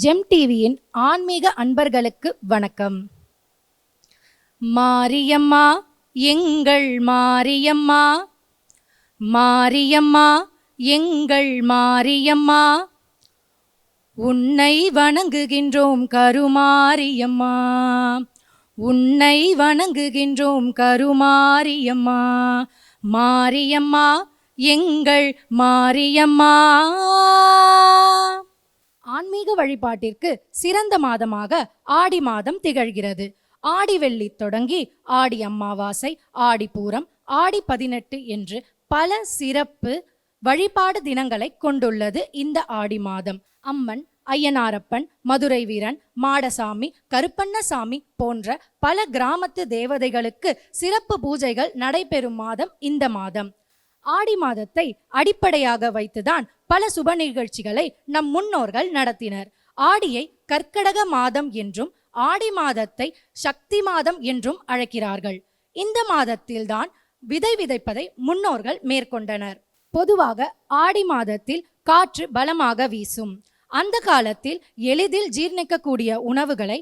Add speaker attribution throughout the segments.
Speaker 1: GeM டிவியின் ஆன்மீக அன்பர்களுக்கு வணக்கம். மாரியம்மா எங்கள் மாரியம்மா, மாரியம்மா எங்கள் மாரியம்மா, உன்னை வணங்குகின்றோம் கருமாரியம்மா, உன்னை வணங்குகின்றோம் கருமாரியம்மா, மாரியம்மா எங்கள் மாரியம்மா. ஆன்மீக வழிபாட்டிற்கு சிறந்த மாதமாக ஆடி மாதம் திகழ்கிறது. ஆடி வெள்ளி தொடங்கி ஆடி அமாவாசை, ஆடி பூரம், ஆடி 18 என்று பல சிறப்பு வழிபாடு தினங்களை கொண்டுள்ளது இந்த ஆடி மாதம். அம்மன், ஐயனாரப்பன், மதுரை வீரன், மாடசாமி, கருப்பண்ணசாமி போன்ற பல கிராமத்து தேவதைகளுக்கு சிறப்பு பூஜைகள் நடைபெறும் மாதம் இந்த மாதம். ஆடி மாதத்தை அடிப்படையாக வைத்துதான் பல சுப நிகழ்ச்சிகளை நம் முன்னோர்கள் நடத்தினர். ஆடியை கர்க்கடக மாதம் என்றும் ஆடி மாதத்தை சக்தி மாதம் என்றும் அழைக்கிறார்கள். இந்த மாதத்தில்தான் விதை விதைப்பதை முன்னோர்கள் மேற்கொண்டனர். பொதுவாக ஆடி மாதத்தில் காற்று பலமாக வீசும். அந்த காலத்தில் எளிதில் ஜீர்ணிக்கக்கூடிய உணவுகளை,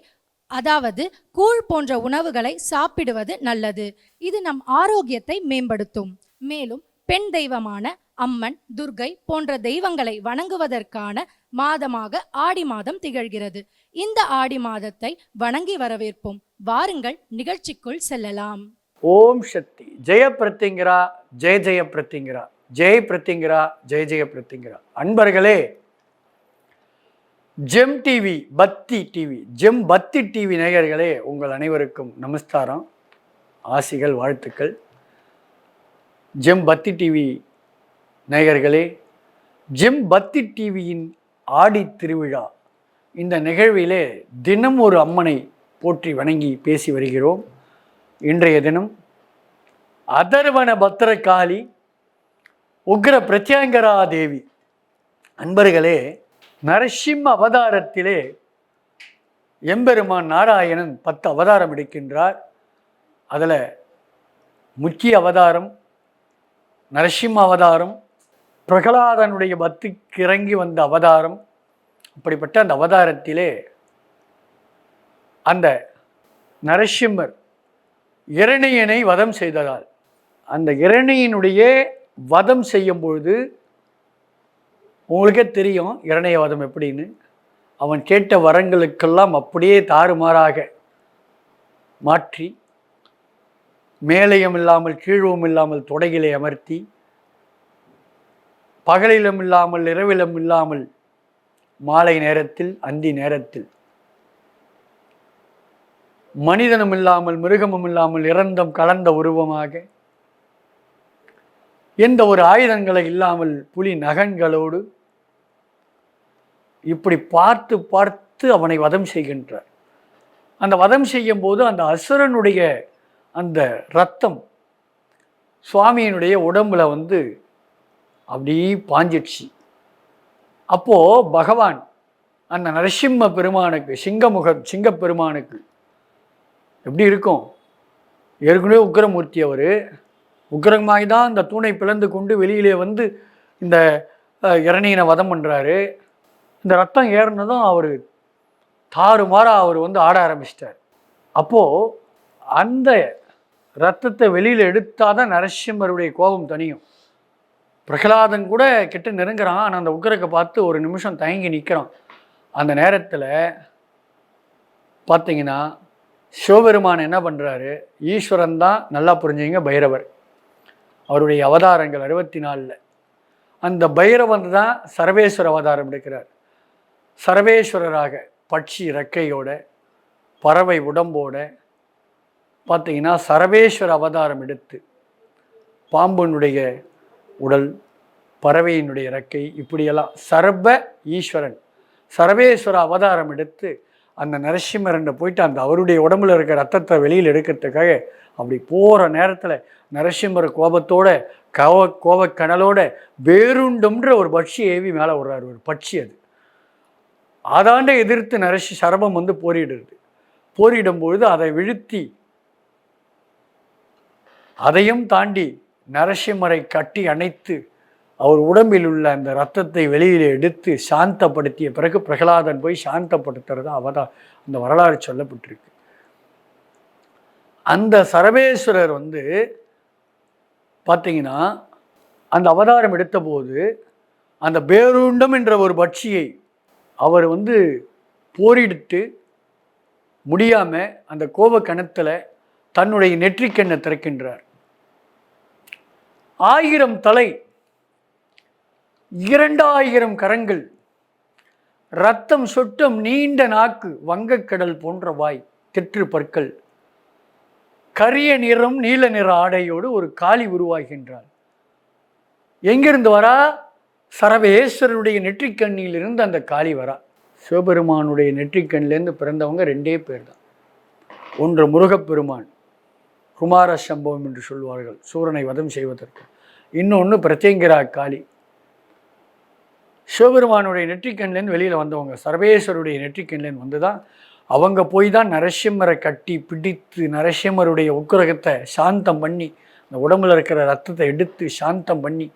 Speaker 1: அதாவது கூழ் போன்ற உணவுகளை சாப்பிடுவது நல்லது. இது நம் ஆரோக்கியத்தை மேம்படுத்தும். மேலும் பெண் தெய்வமான அம்மன், துர்கை போன்ற தெய்வங்களை வணங்குவதற்கான மாதமாக ஆடி மாதம் திகழ்கிறது. இந்த ஆடி மாதத்தை வணங்கி வரவேற்போம். வாருங்கள், நிகழ்ச்சிக்குள் செல்லலாம்.
Speaker 2: ஓம் சக்தி. ஜெய பிரத்திங்கரா, ஜெய ஜெய பிரத்திங்கரா, ஜெய பிரத்திங்கரா, ஜெய ஜெய பிரத்திங்கரா. அன்பர்களே, ஜெம் டிவி, பக்தி டிவி, ஜெம் பக்தி டிவி நேயர்களே, உங்கள் அனைவருக்கும் நமஸ்காரம், ஆசிகள், வாழ்த்துக்கள். ஜெம் பக்தி டிவி நேயர்களே, ஜெம் பக்தி டிவியின் ஆடி திருவிழா இந்த நிகழ்விலே தினம் ஒரு அம்மனை போற்றி வணங்கி பேசி வருகிறோம். இன்றைய தினம் அதர்வன பத்திரகாளி, உக்ர பிரத்யங்கரா தேவி. அன்பர்களே, நரசிம்ம அவதாரத்திலே எம்பெருமான் நாராயணன் 10 அவதாரம் எடுக்கின்றார். அதில் முக்கிய அவதாரம் நரசிம்ம அவதாரம், பிரகலாதனுடைய பக்திக்கு இறங்கி வந்த அவதாரம். அப்படிப்பட்ட அந்த அவதாரத்திலே அந்த நரசிம்மர் இரணியனை வதம் செய்ததால், அந்த இரணியனுடைய வதம் செய்யும் பொழுது உங்களுக்கே தெரியும் இரணிய வதம் எப்படின்னு. அவன் கேட்ட வரங்களுக்கெல்லாம் அப்படியே தாறுமாறாக மாற்றி, மேலையும் இல்லாமல் கீழும் இல்லாமல் தொடையிலே அமர்த்தி, பகலிலும் இல்லாமல் இரவிலும் இல்லாமல் மாலை நேரத்தில் அந்தி நேரத்தில், மனிதனும் இல்லாமல் மிருகமும் இல்லாமல் இறந்தம் கலந்த உருவமாக, எந்த ஒரு ஆயுதங்களை இல்லாமல் புலி நகன்களோடு இப்படி பார்த்து பார்த்து அவனை வதம் செய்கின்றார். அந்த வதம் செய்யும் போது அந்த அசுரனுடைய அந்த இரத்தம் சுவாமியினுடைய உடம்புல அப்படி பாஞ்சிடுச்சு. அப்போது பகவான் அந்த நரசிம்ம பெருமானுக்கு, சிங்க பெருமானுக்கு எப்படி இருக்கும்? ஏற்கனவே உக்கிரமூர்த்தி, அவர் உக்கிரமாகி தான் இந்த தூணை பிளந்து கொண்டு வெளியிலே இந்த இரணியனை வதம் பண்ணுறாரு. இந்த ரத்தம் ஏறினதும் அவர் தாறுமாறாக அவர் ஆட ஆரம்பிச்சிட்டார். அப்போது அந்த ரத்தத்தை வெளியில் எடுத்தால் தான் நரசிம்மருடைய கோபம் தனியும். பிரகலாதன் கூட கிட்ட நெருங்குறான். ஆனால் அந்த உக்கிரத்தை பார்த்து ஒரு நிமிஷம் தயங்கி நிற்கிறான். அந்த நேரத்தில் பார்த்தீங்கன்னா சிவபெருமான் என்ன பண்ணுறாரு? ஈஸ்வரன் தான், நல்லா புரிஞ்சுங்க, பைரவர். அவருடைய அவதாரங்கள் 64. அந்த பைரவன் தான் சர்வேஸ்வர அவதாரம் எடுக்கிறார். சர்வேஸ்வரராக பட்சி ரெக்கையோட, பறவை உடம்போட பார்த்தீங்கன்னா சர்வேஸ்வர அவதாரம் எடுத்து, பாம்புனுடைய உடல், பறவையினுடைய இறக்கை, இப்படியெல்லாம் சர்வ ஈஸ்வரன் சர்வேஸ்வர அவதாரம் எடுத்து அந்த நரசிம்மரன் போயிட்டு அந்த அவருடைய உடம்புல இருக்க ரத்தத்தை வெளியில் எடுக்கிறதுக்காக அப்படி போகிற நேரத்தில் நரசிம்மர் கோபத்தோட கோபக்கணலோட வேறுண்டும்ன்ற ஒரு பட்சி ஏவி மேலே விடுறாரு. ஒரு பட்சி, அது அதாண்ட எதிர்த்து சரபம் போரிடுறது. போரிடும்பொழுது அதை வீழ்த்தி, அதையும் தாண்டி நரசிம்மரை கட்டி அணைத்து அவர் உடம்பில் உள்ள அந்த இரத்தத்தை வெளியிலே எடுத்து சாந்தப்படுத்திய பிறகு பிரகலாதன் போய் சாந்தப்படுத்துறது அந்த வரலாறு சொல்லப்பட்டிருக்கு. அந்த சரபேஸ்வரர் பார்த்தீங்கன்னா அந்த அவதாரம் எடுத்தபோது அந்த பேருண்டம் என்ற ஒரு பட்சியை அவர் போரிட்டு முடியாமல் அந்த கோப கணத்தில் தன்னுடைய நெற்றிக்கண்ணை திறக்கின்றார். 1000 தலை, 2000 கரங்கள், இரத்தம் சொட்டும் நீண்ட நாக்கு, வங்கக்கடல் போன்ற வாய், தெற்று பற்கள், கரிய நிறம் நீல நிற ஆடையோடு ஒரு காளி உருவாகின்றாள். எங்கிருந்து வரா? சரவேஸ்வரனுடைய நெற்றிக்கண்ணிலிருந்து அந்த காளி வரா. சிவபெருமானுடைய நெற்றிக்கண்ணிலேருந்து பிறந்தவங்க 2 பேர் தான். ஒன்று முருகப்பெருமான், குமார சம்பவம் என்று சொல்வார்கள், சூரனை வதம் செய்வதற்கு. இன்னொன்று பிரத்யங்கிரா காளி. சிவபெருமானுடைய நெற்றிக்கண்ணிலேருந்து வெளியில் வந்தவங்க சர்வேஸ்வருடைய நெற்றிக்கண்ணிலேருந்து வந்து தான் அவங்க போய் தான் நரசிம்மரை கட்டி பிடித்து நரசிம்மருடைய உக்கிரகத்தை சாந்தம் பண்ணி அந்த உடம்புல இருக்கிற ரத்தத்தை எடுத்து சாந்தம் பண்ணி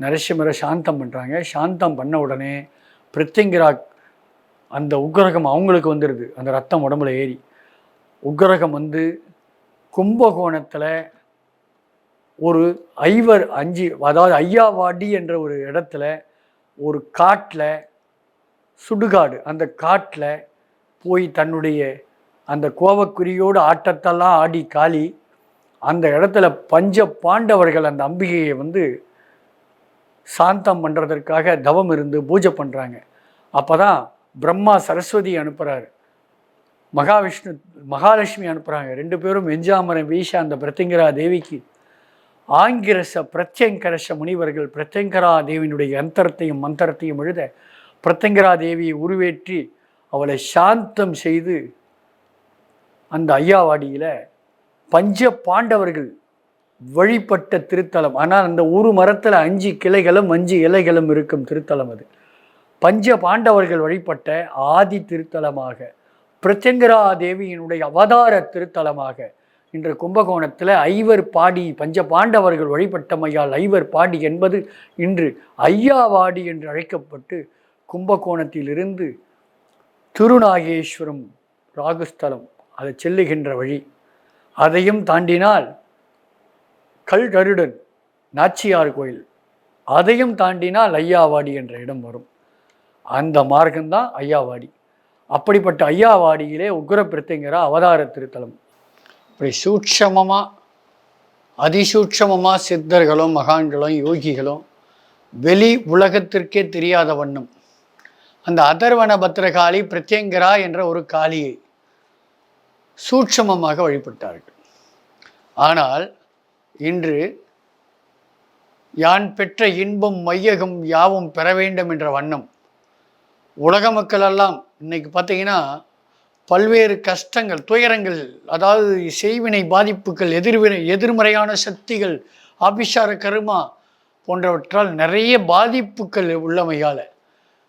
Speaker 2: நரசிம்மரை சாந்தம் பண்ணுறாங்க. சாந்தம் பண்ண உடனே பிரத்யங்கிரா அந்த உக்கிரகம் அவங்களுக்கு வந்துடுது. அந்த ரத்தம் உடம்புல ஏறி உக்கிரகம் கும்பகோணத்தில் ஒரு 5 அதாவது ஐயாவாடி என்ற ஒரு இடத்துல ஒரு காட்டில், சுடுகாடு, அந்த காட்டில் போய் தன்னுடைய அந்த கோபக்குறியோடு ஆட்டத்தெல்லாம் ஆடி காளி அந்த இடத்துல பஞ்ச பாண்டவர்கள் அந்த அம்பிகையை சாந்தம் பண்ணுறதற்காக தவம் இருந்து பூஜை பண்ணுறாங்க. அப்போ தான் பிரம்மா சரஸ்வதி அனுப்புகிறாரு, மகாவிஷ்ணு மகாலட்சுமி அனுப்புகிறாங்க. 2 பேரும் வெஞ்சாமரம் வீச அந்த பிரத்யங்கிரா தேவிக்கு ஆங்கிரச பிரத்யங்கரச முனிவர்கள் பிரத்யங்கரா தேவியினுடைய அந்தரத்தையும் மந்திரத்தையும் எழுத பிரத்யங்கரா தேவியை உருவேற்றி அவளை சாந்தம் செய்து அந்த ஐயாவாடியில் பஞ்ச பாண்டவர்கள் வழிபட்ட திருத்தலம். ஆனால் அந்த ஒரு மரத்தில் 5 கிளைகளும் 5 இலைகளும் இருக்கும் திருத்தலம். அது பஞ்ச பாண்டவர்கள் வழிபட்ட ஆதி திருத்தலமாக பிரத்யங்கரா தேவியினுடைய அவதார திருத்தலமாக இன்று கும்பகோணத்தில் ஐவர் பாடி பஞ்ச பாண்டவர்கள் வழிபட்டமையால் ஐவர் பாடி என்பது இன்று ஐயாவாடி என்று அழைக்கப்பட்டு கும்பகோணத்திலிருந்து திருநாகேஸ்வரம் ராகுஸ்தலம் அதை செல்லுகின்ற வழி. அதையும் தாண்டினால் கல்கருடன் நாச்சியார் கோயில், அதையும் தாண்டினால் ஐயாவாடி என்ற இடம் வரும். அந்த மார்க்கம்தான் ஐயாவாடி. அப்படிப்பட்ட ஐயாவாடியிலே உக்ர பிரத்யங்கரா அவதார திருத்தலம். இப்படி சூட்சமமாக அதிசூட்சமமாக சித்தர்களும் மகான்களும் யோகிகளும் வெளி உலகத்திற்கே தெரியாத வண்ணம் அந்த அதர்வன பத்ரகாளி பிரத்யங்கரா என்ற ஒரு காளியை சூட்சமமாக வழிபட்டார்கள். ஆனால் இன்று யான் பெற்ற இன்பம் மையகம் யாவும் பெற வேண்டும் என்ற வண்ணம் உலக மக்களெல்லாம் இன்னைக்கு பார்த்தீங்கன்னா பல்வேறு கஷ்டங்கள், துயரங்கள், அதாவது செய்வினை பாதிப்புகள், எதிர்மறையான சக்திகள், ஆபிசார கருமா போன்றவற்றால் நிறைய பாதிப்புகள் உள்ளமையால்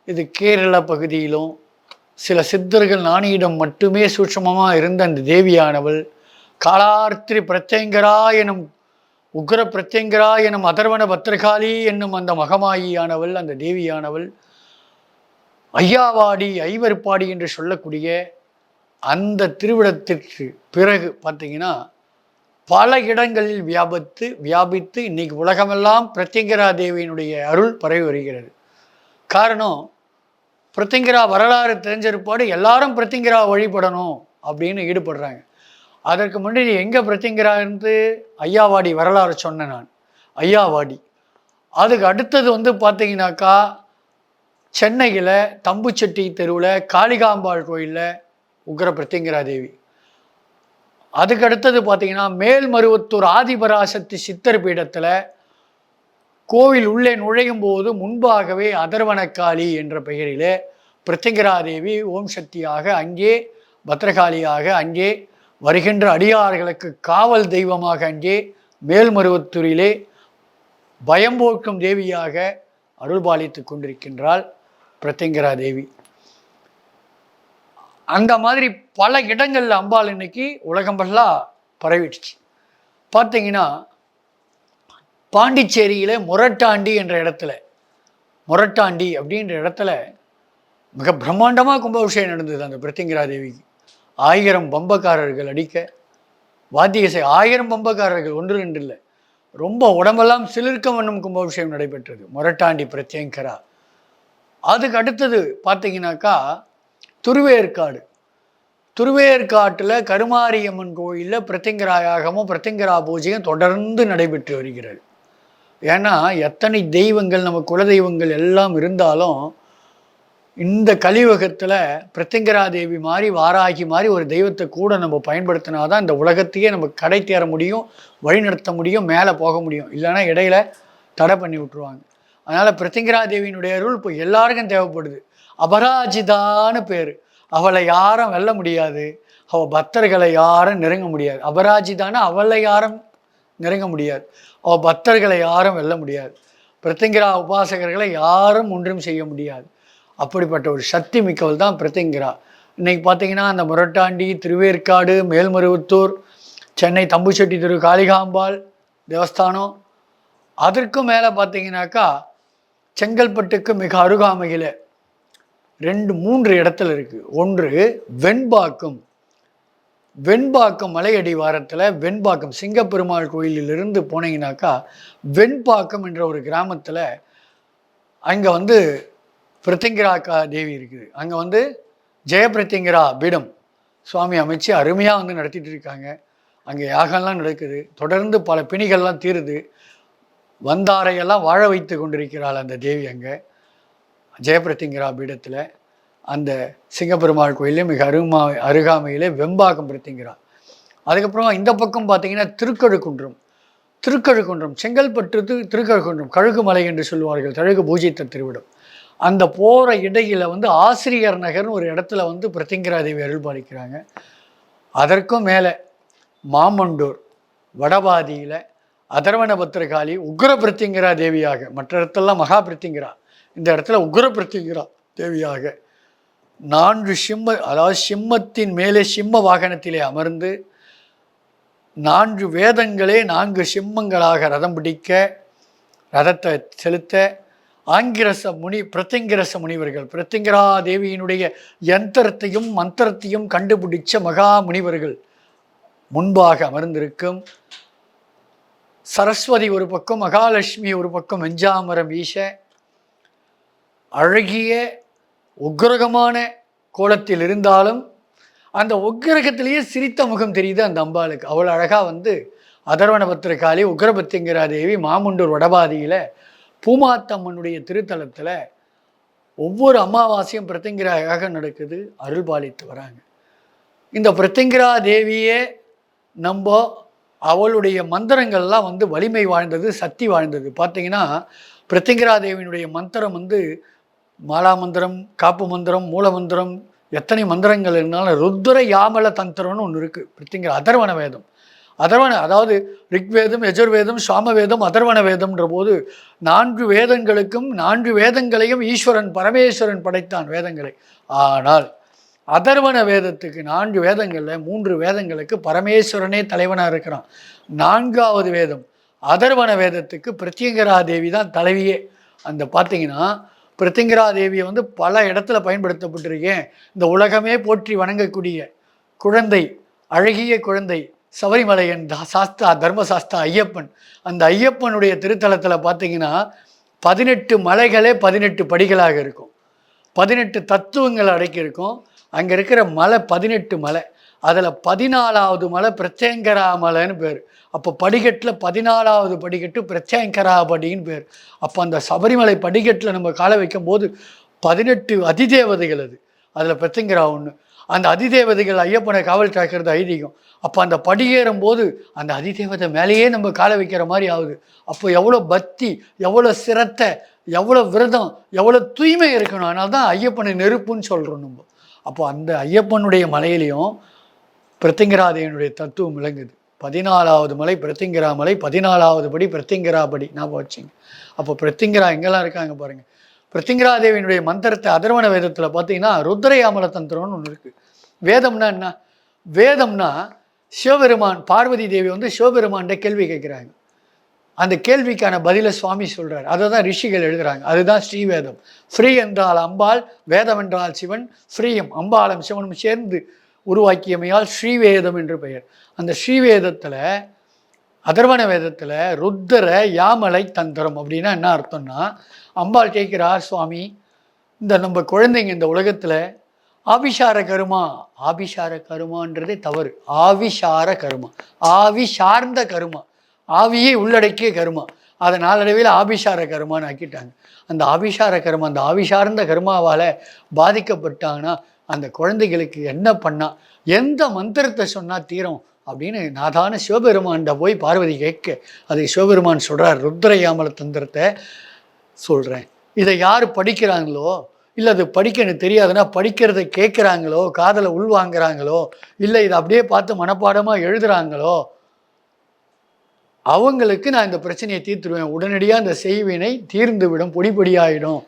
Speaker 2: இது கேரள பகுதியிலும் சில சித்தர்கள் நாணியிடம் மட்டுமே சூட்சமமாக இருந்த அந்த தேவியானவள் காலார்த்திரி பிரத்யங்கரா எனும் உக்ர பிரத்யங்கரா எனும் அதர்வன பத்ரகாளி என்னும் அந்த மகமாயியானவள், அந்த தேவியானவள் ஐயாவாடி ஐவர்பாடி என்று சொல்லக்கூடிய அந்த திருவிடத்திற்கு பிறகு பார்த்தீங்கன்னா பல இடங்களில் வியாபித்து இன்னைக்கு உலகமெல்லாம் பிரத்யங்கரா தேவியினுடைய அருள் பரவி வருகிறது. காரணம், பிரத்யங்கரா வரலாறு தெரிஞ்சிருப்பாடு எல்லாரும் பிரத்யங்கரா வழிபடணும் அப்படின்னு ஈடுபடுறாங்க. அதற்கு முன்னாடி எங்கே பிரத்யங்கரா இருந்து ஐயாவாடி வரலாறு சொன்னேன் நான். ஐயாவாடி அதுக்கு அடுத்தது பார்த்தீங்கன்னாக்கா சென்னையில் தம்புச்செட்டி தெருவில் காளிகாம்பாள் கோயிலில் உக்ர பிரத்யங்கரா தேவி. அதுக்கு அடுத்தது பார்த்தீங்கன்னா மேல்மருவத்தூர் ஆதிபராசக்தி சித்தர் பீடத்தில் கோவில் உள்ளே நுழையும் போது முன்பாகவே அதர்வனக்காளி என்ற பெயரிலே பிரத்யங்கரா தேவி ஓம் சக்தியாக அங்கே பத்ரகாளியாக அங்கே வருகின்ற அடியார்களுக்கு காவல் தெய்வமாக அங்கே மேல்மருவத்தூரிலே பயம்போக்கும் தேவியாக அருள்பாலித்து கொண்டிருக்கின்றாள் பிரத்யங்கரா தேவி. அந்த மாதிரி பல இடங்களில் அம்பாள் இன்னைக்கு உலகம் ஃபுல்லாக பரவிடுச்சு. பார்த்தீங்கன்னா பாண்டிச்சேரியில் மொரட்டாண்டி என்ற இடத்துல, மொரட்டாண்டி அப்படின்ற இடத்துல மிக பிரம்மாண்டமாக கும்பாபிஷேகம் நடந்தது அந்த பிரித்திங்கரா தேவிக்கு. 1000 பம்பக்காரர்கள் அடிக்க, வாத்திய இசை 1000 பம்பக்காரர்கள், 1 2 இல்லை, ரொம்ப உடம்பெல்லாம் சிலிர்க்க வண்ணம் கும்பாபிஷேகம் நடைபெற்றது மொரட்டாண்டி பிரத்யங்கரா. அதுக்கு அடுத்தது பார்த்தீங்கன்னாக்கா திருவேற்காடு. திருவேற்காட்டில் கருமாரியம்மன் கோயிலில் பிரத்யங்கரா யாகமும் பிரத்யங்கரா பூஜையும் தொடர்ந்து நடைபெற்று வருகிறது. ஏன்னா எத்தனை தெய்வங்கள், நம்ம குலதெய்வங்கள் எல்லாம் இருந்தாலும் இந்த கலியுகத்தில் பிரத்யங்கரா தேவி மாதிரி, வாராகி மாதிரி ஒரு தெய்வத்தை கூட நம்ம பயன்படுத்தினாதான் இந்த உலகத்தையே நம்ம கடை தேர முடியும், வழிநடத்த முடியும், மேலே போக முடியும். இல்லைன்னா இடையில தடை பண்ணி விட்டுருவாங்க. அதனால் பிரத்யங்கரா தேவியினுடைய அருள் இப்போ எல்லாருக்கும் தேவைப்படுது. அபராஜிதான்னு பேர். அவளை யாரும் வெல்ல முடியாது, அவள் பக்தர்களை யாரும் நெருங்க முடியாது. அபராஜிதான அவளை யாரும் நெருங்க முடியாது, அவள் பக்தர்களை யாரும் வெல்ல முடியாது, பிரத்யங்கரா உபாசகர்களை யாரும் ஒன்றும் செய்ய முடியாது. அப்படிப்பட்ட ஒரு சக்தி மிக்கவள் தான் பிரத்யங்கரா. இன்றைக்கி பார்த்தீங்கன்னா அந்த மொரட்டாண்டி, திருவேற்காடு, மேல்மருவத்தூர், சென்னை தம்புச்செட்டி திரு காளிகாம்பாள் தேவஸ்தானம், அதற்கும் மேலே பார்த்தீங்கன்னாக்கா செங்கல்பட்டுக்கு மிக அருகாமையில் 2-3 இடத்துல இருக்குது. ஒன்று வெண்பாக்கம். வெண்பாக்கம் மலையடிவாரத்தில் வெண்பாக்கம் சிங்கப்பெருமாள் கோயிலிலிருந்து போனீங்கன்னாக்கா வெண்பாக்கம் என்ற ஒரு கிராமத்தில் அங்கே வந்து பிரத்யங்கரா தேவி இருக்குது. அங்கே வந்து ஜெயபிரத்யங்கரா பீடம் சுவாமி அமைச்சு அருமையாக வந்து நடத்திட்டு இருக்காங்க. அங்கே யாகம்லாம் நடக்குது, தொடர்ந்து பல பிணிகள்லாம் தீருது, வந்தாரையெல்லாம் வாழ வைத்து கொண்டிருக்கிறாள் அந்த தேவி. அங்கே ஜெயபிரத்யங்கரா பீடத்தில் அந்த சிங்கப்பெருமாள் கோயிலே மிக அருகாமையிலே வெம்பாக்கம் பிரத்யங்கரா. அதுக்கப்புறம் இந்த பக்கம் பார்த்தீங்கன்னா திருக்கழுக்குன்றம். திருக்கழுக்குன்றம் செங்கல்பட்டு திருக்கழுக்குன்றம், கழுகுமலை என்று சொல்லுவார்கள், தழுகு பூஜித்த திருவிடம். அந்த போகிற இடையில் வந்து ஆசிரியர் நகர்னு ஒரு இடத்துல வந்து பிரத்யங்கரா தேவி அருள் பாலிக்கிறாங்க. அதற்கும் மேலே மாமண்டூர் வடபாதியில் அதர்வன பத்திரகாளி உக்ர பிரத்யங்கரா தேவியாக, மற்ற இடத்துலலாம் மகா பிரத்யங்கரா, இந்த இடத்துல உக்ர பிரத்யங்கரா தேவியாக 4 சிம்ம, அதாவது சிம்மத்தின் மேலே சிம்ம வாகனத்திலே அமர்ந்து 4 வேதங்களே 4 சிம்மங்களாக ரதம் பிடிக்க, ரதத்தை செலுத்த ஆங்கிரச முனி, பிரத்யங்கிரச முனிவர்கள், பிரத்யங்கரா தேவியினுடைய யந்திரத்தையும் மந்திரத்தையும் கண்டுபிடிச்ச மகா முனிவர்கள் முன்பாக அமர்ந்திருக்கும். சரஸ்வதி ஒரு பக்கம், மகாலட்சுமி ஒரு பக்கம் வெஞ்சாமரம் வீச, அழகிய உக்கிரகமான கோலத்தில் இருந்தாலும் அந்த உக்கிரகத்திலேயே சிரித்த முகம் தெரியுது அந்த அம்பாளுக்கு. அவ்வளோ அழகாக வந்து அதர்வன பத்திரகாளி உக்ர பிரத்யங்கரா தேவி மாமுண்டூர் வடபாதியில் பூமாத்தம்மனுடைய திருத்தலத்தில் ஒவ்வொரு அமாவாசையும் பிரத்யங்கரா யாகம் நடக்குது, அருள் பாலித்து வராங்க. இந்த பிரத்யங்கரா தேவியே நம்ம அவளுடைய மந்திரங்கள்லாம் வந்து வலிமை வாழ்ந்தது, சக்தி வாழ்ந்தது. பார்த்தீங்கன்னா பிரத்யங்கரா தேவியினுடைய மந்திரம் வந்து மாலா மந்திரம், காப்பு மந்திரம், மூல மந்திரம், எத்தனை மந்திரங்கள் இருந்தாலும் ருத்ர யாமல தந்திரம்னு ஒன்று இருக்குது. பிரத்யங்கரா அதர்வன வேதம், அதாவது ரிக்வேதம், யஜுர்வேதம், சாமவேதம், அதர்வன வேதம்ன்ற போது 4 வேதங்களுக்கும் 4 வேதங்களையும் ஈஸ்வரன் பரமேஸ்வரன் படைத்தான் வேதங்களை. ஆனால் அதர்வன வேதத்துக்கு 4 வேதங்களில் 3 வேதங்களுக்கு பரமேஸ்வரனே தலைவனாக இருக்கிறான். 4வது வேதம் அதர்வன வேதத்துக்கு பிரத்யங்கரா தேவி தான் தலைவியே. அந்த பார்த்தீங்கன்னா பிரத்யங்கரா தேவியை வந்து பல இடத்துல பயன்படுத்தப்பட்டிருக்கேன். இந்த உலகமே போற்றி வணங்கக்கூடிய குழந்தை, அழகிய குழந்தை சபரிமலையன் சாஸ்தா, தர்மசாஸ்தா ஐயப்பன். அந்த ஐயப்பனுடைய திருத்தலத்தில் பார்த்தீங்கன்னா 18 மலைகளே 18 படிகளாக இருக்கும், 18 தத்துவங்கள் அடக்கியிருக்கும். அங்கே இருக்கிற மலை 18 மலை, அதில் 14வது மலை பிரத்யங்கரா மலைன்னு பேர். அப்போ படிக்கட்டில் 14வது படிக்கட்டு பிரத்யங்கரா படின்னு பேர். அப்போ அந்த சபரிமலை படிக்கட்டில் நம்ம காலை வைக்கும்போது 18 அதிதேவதைகள், அதில் பிரத்யங்கரா ஒன்று. அந்த அதிதேவதைகள் ஐயப்பனை காவல் காக்கிறது ஐதீகம். அப்போ அந்த படியேறும் போது அந்த அதிதேவதை மேலேயே நம்ம காலை வைக்கிற மாதிரி ஆகுது. அப்போ எவ்வளோ பக்தி, எவ்வளோ சிரத்தை, எவ்வளோ விரதம், எவ்வளோ தூய்மை இருக்கணும். அதனால தான் ஐயப்பனை நெருப்புன்னு சொல்கிறோம் நம்ம. அப்போ அந்த ஐயப்பனுடைய மலையிலையும் பிரத்யங்கரா தேவியினுடைய தத்துவம் விளங்குது. 14வது மலை பிரத்யங்கரா மலை, 14வது படி பிரத்யங்கரா படி. ஞாபகம் வச்சுங்க. அப்போ பிரத்யங்கரா எங்கெல்லாம் இருக்காங்க பாருங்கள். பிரத்யங்கரா தேவியினுடைய மந்திரத்தை அதர்வன வேதத்தில் பார்த்தீங்கன்னா ருத்ரயாமல தந்திரம்னு ஒன்று இருக்குது. வேதம்னா என்ன? வேதம்னா சிவபெருமான், பார்வதி தேவி வந்து சிவபெருமான்கிட்ட கேள்வி கேட்குறாங்க. அந்த கேள்விக்கான பதிலை சுவாமி சொல்கிறார். அதை தான் ரிஷிகள் எழுதுகிறாங்க. அதுதான் ஸ்ரீவேதம். ஃப்ரீ என்றால் அம்பாள், வேதம் என்றால் சிவன், ஃப்ரீயம் அம்பாளும் சிவனும் சேர்ந்து உருவாக்கியமையால் ஸ்ரீவேதம் என்று பெயர். அந்த ஸ்ரீவேதத்தில், அதர்வண வேதத்தில் ருத்ர யாமலை தந்திரம் அப்படின்னா என்ன அர்த்தம்னா, அம்பாள் கேட்கிறார், சுவாமி இந்த நம்ம குழந்தைங்க இந்த உலகத்தில் ஆபிஷார கருமா, ஆபிஷார கருமான்றதே தவறு. ஆவிஷார கருமா, ஆவி சார்ந்த கருமா, ஆவியை உள்ளடக்கிய கருமா, அதை நாளடைவில் ஆபிஷார கருமான்னு ஆக்கிட்டாங்க. அந்த ஆபிஷார கருமா, அந்த ஆவி சார்ந்த கருமாவால் பாதிக்கப்பட்டாங்கன்னா அந்த குழந்தைகளுக்கு என்ன பண்ணால், எந்த மந்திரத்தை சொன்னால் தீரும் அப்படின்னு நாதான சிவபெருமான்கிட்ட போய் பார்வதி கேட்க, அதை சிவபெருமான் சொல்கிறார். ருத்ரயாமல தந்திரத்தை சொல்கிறேன், இதை யார் படிக்கிறாங்களோ, இல்லை அது படிக்க எனக்கு தெரியாதுன்னா படிக்கிறத கேட்குறாங்களோ, காதலை உள்வாங்கிறாங்களோ, இல்லை இதை அப்படியே பார்த்து மனப்பாடமாக எழுதுகிறாங்களோ, அவங்களுக்கு நான் இந்த பிரச்சனையை தீர்த்துடுவேன், உடனடியாக அந்த செய்வினை தீர்ந்து விடும், பொடிப்பொடியாயிடும்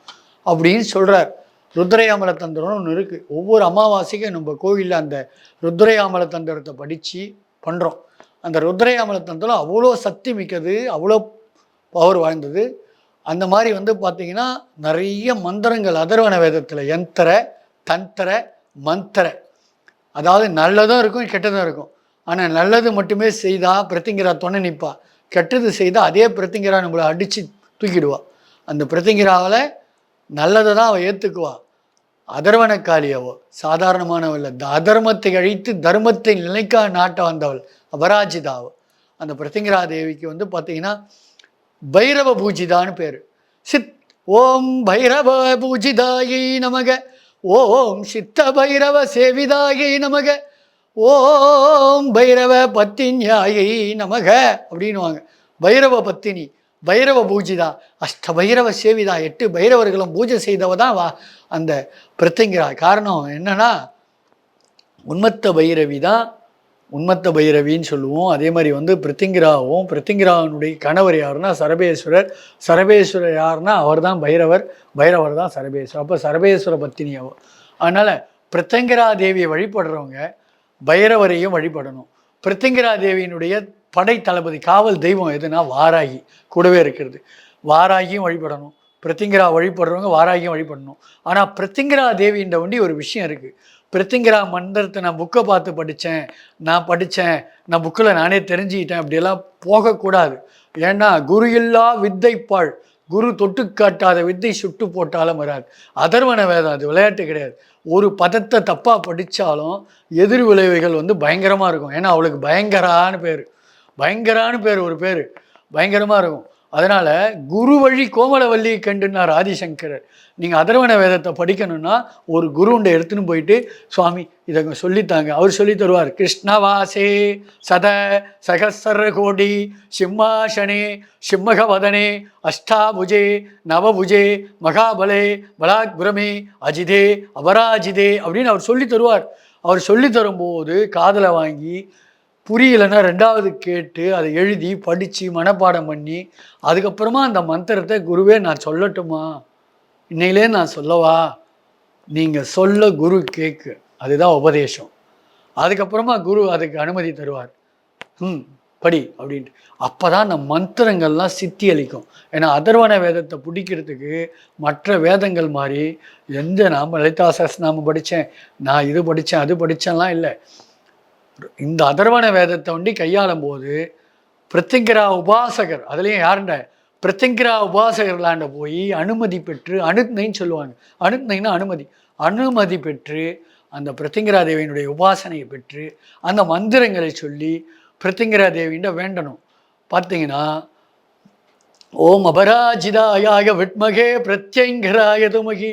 Speaker 2: அப்படின்னு சொல்கிறார். ருத்ரயாமல தந்திரம்னு ஒன்று இருக்குது. ஒவ்வொரு அமாவாசைக்கும் நம்ம கோவிலில் அந்த ருத்ரயாமல தந்திரத்தை படித்து பண்ணுறோம். அந்த ருத்ரயாமல தந்திரம் அவ்வளோ சக்தி மிக்கது, அவ்வளோ பவர் வாழ்ந்தது. அந்த மாதிரி பார்த்திங்கன்னா நிறைய மந்திரங்கள் அதர்வண வேதத்தில் யந்திர, தந்திர, மந்திர, அதாவது நல்லதும் இருக்கும் கெட்டதும் இருக்கும். ஆனால் நல்லது மட்டுமே செய்தால் பிரத்திங்கிரா துணை நிற்பா, கெட்டது செய்தால் அதே பிரத்திங்கிரா நம்மளை அடித்து தூக்கிடுவா. அந்த பிரத்திங்கிராவில் நல்லதை தான் அவள் ஏற்றுக்குவா. அதர்வனக்காளியவோ சாதாரணமானவள் இல்லை, அதர்மத்தை அழித்து தர்மத்தை நிலைக்கா நாட்ட வந்தவள் அபராஜிதாவோ. அந்த பிரத்திங்கிரா தேவிக்கு பார்த்திங்கன்னா பைரவ பூஜிதான்னு பேர். சித் ஓம் பைரவ பூஜிதாயை நமக, ஓம் சித்த பைரவ சேவிதாயை நமக, ஓம் பைரவ பத்தினியாயை நமக அப்படின்வாங்க. பைரவ பத்தினி, பைரவ பூஜிதா, அஷ்ட பைரவ சேவிதா, 8 பைரவர்களும் பூஜை செய்தவ தான் அந்த பிரத்திங்கிரா. காரணம் என்னன்னா, உன்மத்த பைரவி தான் உன்மத்த பைரவின்னு சொல்லுவோம். அதே மாதிரி பிரத்திங்கிராவும், பிரத்திங்கிராவனுடைய கணவர் யாருன்னா சரபேஸ்வரர், சரபேஸ்வரர் யாருன்னா அவர் தான் பைரவர், பைரவர் தான் சரபேஸ்வரர். அப்போ சரபேஸ்வர பத்தினியாவோ. அதனால் பிரத்திங்கிரா தேவியை வழிபடுறவங்க பைரவரையும் வழிபடணும். பிரத்திங்கிரா தேவியினுடைய படை தளபதி, காவல் தெய்வம் எதுனா வாராகி கூடவே இருக்கிறது. வாராகியும் வழிபடணும், பிரத்திங்கிரா வழிபடுறவங்க வாராகியும் வழிபடணும். ஆனால் பிரத்திங்கிரா தேவின்ற ஒரு விஷயம் இருக்குது. பிரத்திங்கிரா மந்திரத்தை நான் புக்கை பார்த்து படித்தேன், நான் புக்கில் நானே தெரிஞ்சுக்கிட்டேன் அப்படியெல்லாம் போகக்கூடாது. ஏன்னா குரு இல்லா வித்தைப்பாள், குரு தொட்டு காட்டாத வித்தை சுட்டு போட்டாலும் வராது. அதர்வன வேதம், அது விளையாட்டு கிடையாது. ஒரு பதத்தை தப்பாக படித்தாலும் எதிர் விளைவுகள் பயங்கரமாக இருக்கும். ஏன்னா அவளுக்கு பயங்கரான்னு பேர், ஒரு பேர் பயங்கரமாக இருக்கும். அதனால் குரு வழி கோமலவல்லி கண்டுனார் ஆதிசங்கரர். நீங்கள் அதர்வன வேதத்தை படிக்கணும்னா ஒரு குருண்டை எடுத்துன்னு போயிட்டு, சுவாமி இதை சொல்லித்தாங்க, அவர் சொல்லி தருவார். கிருஷ்ணவாசே சத சகசர கோடி சிம்மாசனே சிம்மகவதனே அஷ்டாபுஜே நவபுஜே மகாபலே பலாக்புரமே அஜிதே அபராஜிதே அப்படின்னு அவர் சொல்லி தருவார். அவர் சொல்லி தரும்போது காதில் வாங்கி, புரியலைன்னா 2வது கேட்டு அதை எழுதி படித்து மனப்பாடம் பண்ணி, அதுக்கப்புறமா அந்த மந்திரத்தை குருவே நான் சொல்லட்டுமா, இன்னையிலே நான் சொல்லவா, நீங்கள் சொல்ல குரு கேக்கு, அதுதான் உபதேசம். அதுக்கப்புறமா குரு அதுக்கு அனுமதி தருவார். படி அப்படின்ட்டு. அப்போ தான் அந்த மந்திரங்கள்லாம் சித்தி அளிக்கும். ஏன்னா அதர்வன வேதத்தை பிடிக்கிறதுக்கு மற்ற வேதங்கள் மாதிரி நான் லலிதா சஹஸ்ரநாமம் படித்தேன், நான் இது படித்தேன் அது படித்தேன்லாம் இல்லை. இந்த அதர்வன வேதத்தை கையாளும் போது பிரத்திங்கிரா உபாசகர், அதுலேயும் யாருண்ட பிரத்திங்கிரா உபாசகர்களாண்ட போய் அனுமதி பெற்று, அனுக்னைன்னு சொல்லுவாங்க, அனுக்னைன்னா அனுமதி பெற்று அந்த பிரத்திங்கிரா தேவியினுடைய உபாசனையை பெற்று அந்த மந்திரங்களை சொல்லி பிரத்திங்கிரா தேவியிட வேண்டணும். பார்த்தீங்கன்னா ஓம் அபராஜிதாயாக விட்மகே பிரத்யங்கராய துமகி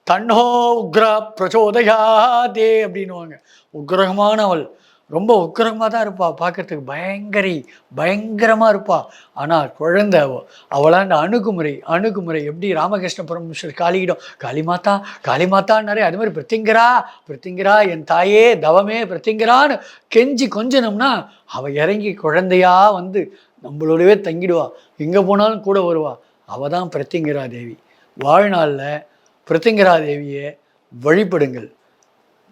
Speaker 2: தன்னோ உக்ரா பிரச்சோதயாதே அப்படின்வாங்க. உக்ரகமானவள், ரொம்ப உக்கிரமாக தான் இருப்பாள், பார்க்கறதுக்கு பயங்கரமாக இருப்பாள். ஆனால் குழந்தை அவளாண்ட அணுகுமுறை எப்படி ராமகிருஷ்ண பரமஹம்சர் காளியிடம் காளிமாத்தான்னாரே, அது மாதிரி பிரத்திங்கிரா என் தாயே தவமே பிரத்திங்கிரான்னு கெஞ்சி கொஞ்சனம்னா அவள் இறங்கி குழந்தையா நம்மளோடவே தங்கிடுவா, எங்கே போனாலும் கூட வருவா. அவள் தான் பிரத்திங்கிரா தேவி. வாழ்நாளில் பிரத்திங்கிரா தேவியை வழிபடுங்கள்,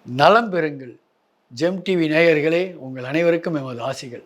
Speaker 2: நலம் பெறுங்கள். ஜெம் டிவி நேயர்களே, உங்கள் அனைவருக்கும் எமது ஆசிகள்.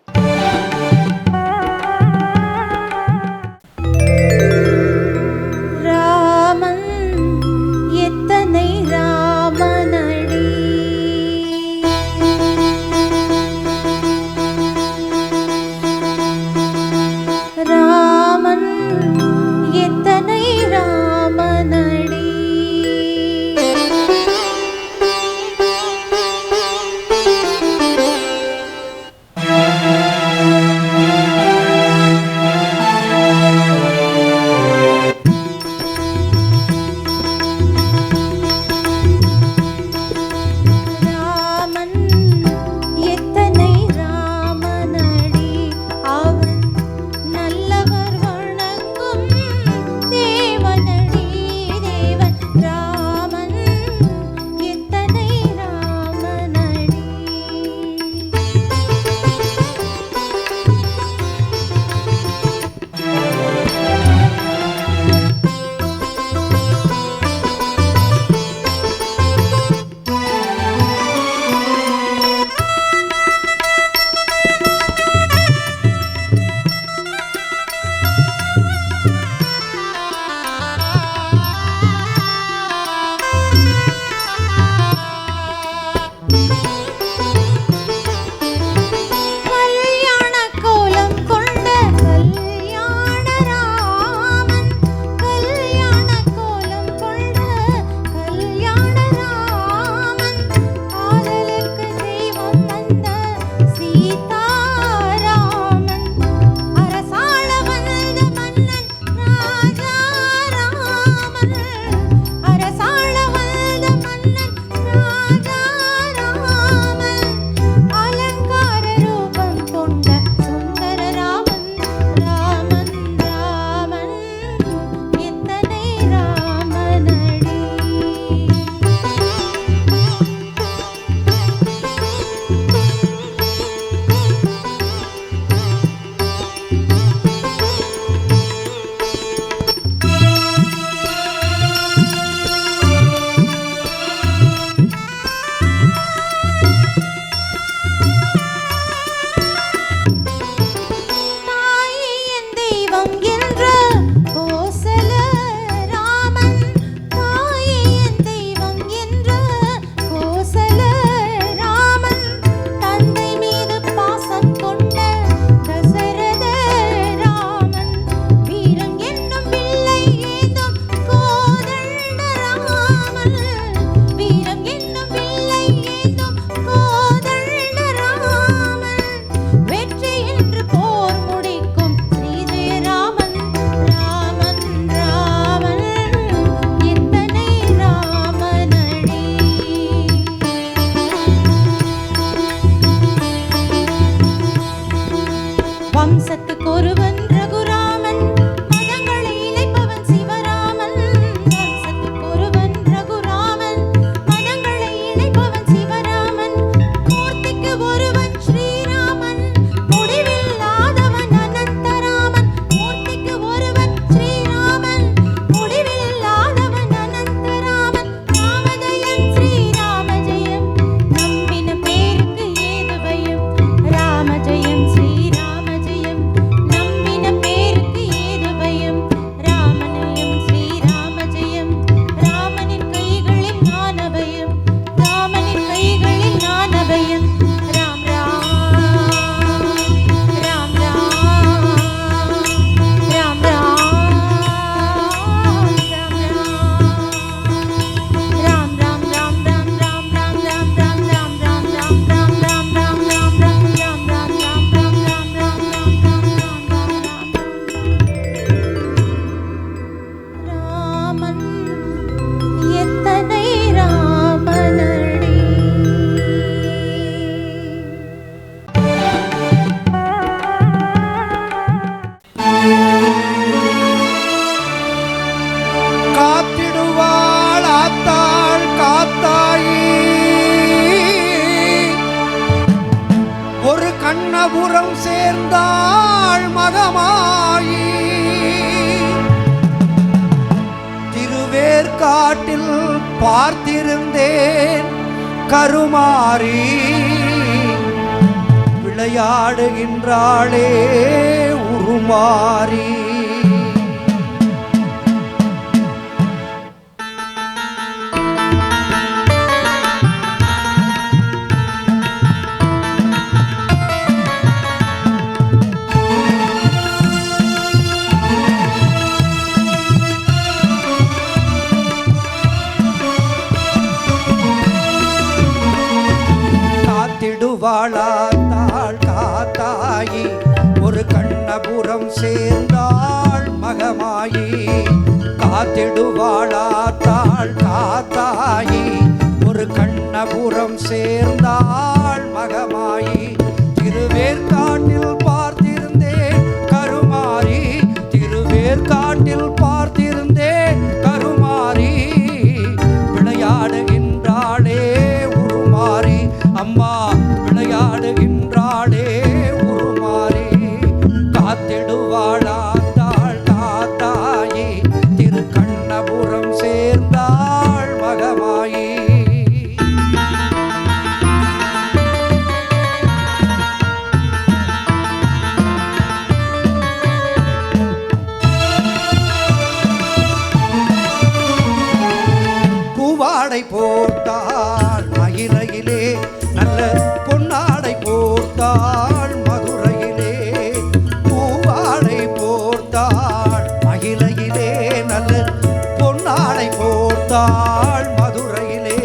Speaker 3: பார்த்திருந்தேன் கருமாறி விளையாடுகின்றாளே உருமாறி. வாழாத்தாள் காத்தாயி ஒரு கண்ணபுரம் சேர்ந்தாள் மகமாயி. காத்திடுவாழாத்தாள் காத்தாயி ஒரு கண்ணபுரம் சேர்ந்தாள் மகமாயி. திருவேற்காட்டில் பார்த்திருந்தேன் கருமாறி, திருவேற்காட்டில் பார்த்திருந்தேன் கருமாறி விளையாடுகின்றாளே உருமாறி. அம்மா விளையாடுகின்றாளே உருமாறி. காத்திடுவாழாத்தாள் காத்தாயி திருக்கண்ணபுரம் சேர்ந்தாள் மகமாயி. பூவாடை போட்டாள் மயிலையிலே நல்ல பொன்னாடை போர்த்தாள் மதுரையிலே. பூவாடை போர்த்தாள் மகிழையிலே நல்ல பொன்னாடை போர்த்தாள் மதுரையிலே.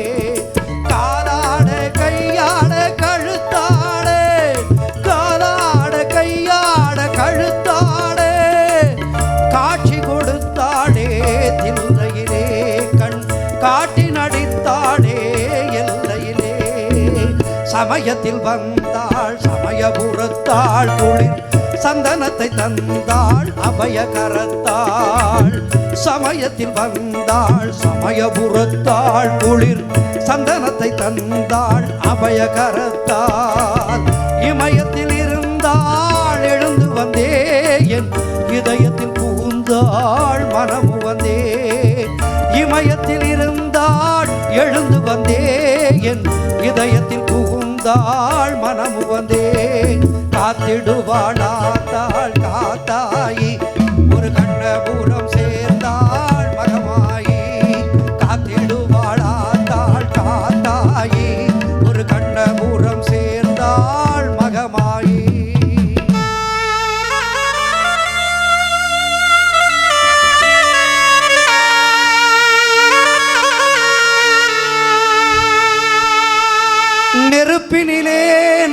Speaker 3: காலாட கையாட கழுத்தாட காலாட கையாட கழுத்தாட காட்சி கொடுத்தாளே தில்லையிலே. கண் காட்டி நடித்தாளே எல்லையிலே. சமயத்தில் வந்தாள் சமயபுரத்தாள் குளிர் சந்தனத்தை தந்தாள் அபயகரத்தாள். சமயத்தில் வந்தாள் சமயபுரத்தாள் குளிர் சந்தனத்தை தந்தாள் அபயகரத்தாள். இமயத்தில் இருந்தாள் எழுந்து வந்தே என் இதயத்தில் புகுந்தாள் மனமு வந்தே. இமயத்தில் இருந்தாள் எழுந்து வந்தே என் இதயத்தில் புகுந்தாள் மனமு வந்தே. காத்திடுவாழாத்தாள் காத்தாயி ஒரு கண்ணபுரம் சேர்ந்தாள் மகமாயி. காத்திடுவாழாத்தாள் காத்தாயி ஒரு கண்ணபுரம் சேர்ந்தாள் மகமாயி. நெருப்பினிலே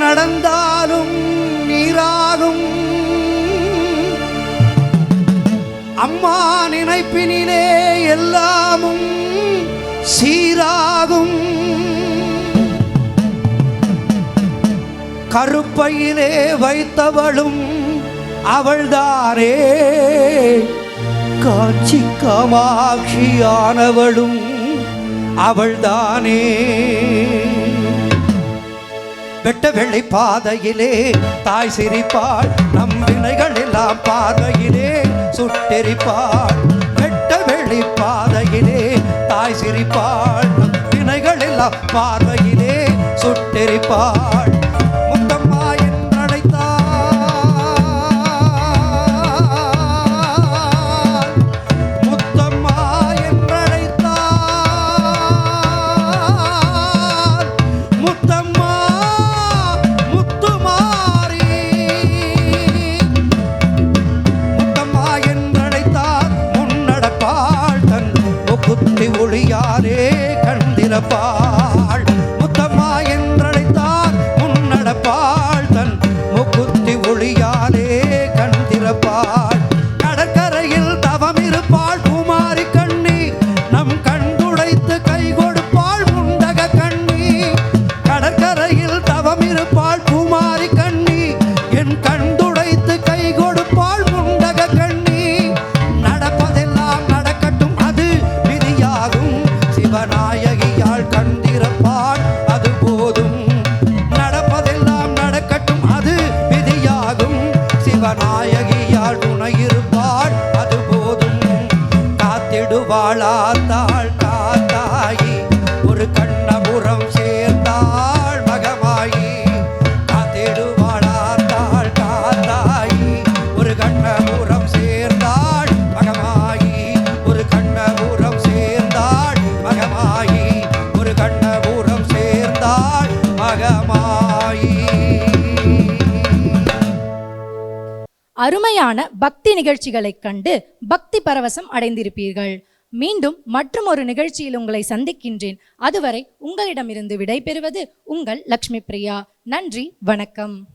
Speaker 3: நடந்தாலும் நீராகும், அம்மா நினைப்பினிலே எல்லாமும் சீராகும். கருப்பையிலே வைத்தவளும் அவள்தானே, காட்சி காமாட்சியானவளும் அவள்தானே. வெட்ட வெள்ளை பாதையிலே தாய் சிரிப்பாள், நம் வினைகள் எல்லாம் பார்வையிலே சுட்டெரிப்பாள். வெட்ட வெள்ளை பாதையிலே தாய் சிரிப்பாள், நம் வினைகள் எல்லாம் பார்வையிலே சுட்டெரிப்பாள். முத்தம்மா என்றழைத்தாள், முத்தம்மா என்றழைத்தாள், முத்தம்மா ஒளியாரே கண்டிரப்பாள். முத்தம்மா என்றழைத்தார் முன்னடப்பாள், தன் முக்குத்தி ஒளியாரே கண்டிரப்பாள். கடற்கரையில் தவம் இருப்பாள் பூமாரி கண்ணி, நம் கண்டுடைத்து கை கொடுப்பாள் முண்டக கண்ணி. கடற்கரையில் தவம் இருப்பாள் பூமாரி கண்ணி, என் கண்டுடைத்து கை கொடுப்பாள் முண்டக கண்ணி. நடப்பதெல்லாம் நடக்கட்டும் அது விதியாகும், சிவநாயகியாள் கண்டிருப்பாள் அது போதும். நடப்பதெல்லாம் நடக்கட்டும் அது விதியாகும், சிவநாயகியாள் துணையிருப்பாள் அது போதும். காத்திடுவாளாத்தாள் காத்தாயி
Speaker 1: அருமையான பக்தி நிகழ்ச்சிகளைக் கண்டு பக்தி பரவசம் அடைந்திருப்பீர்கள். மீண்டும் மற்றும் ஒரு நிகழ்ச்சியில் உங்களை சந்திக்கின்றேன். அதுவரை உங்களிடமிருந்து விடைபெறுவது உங்கள் லக்ஷ்மி பிரியா. நன்றி, வணக்கம்.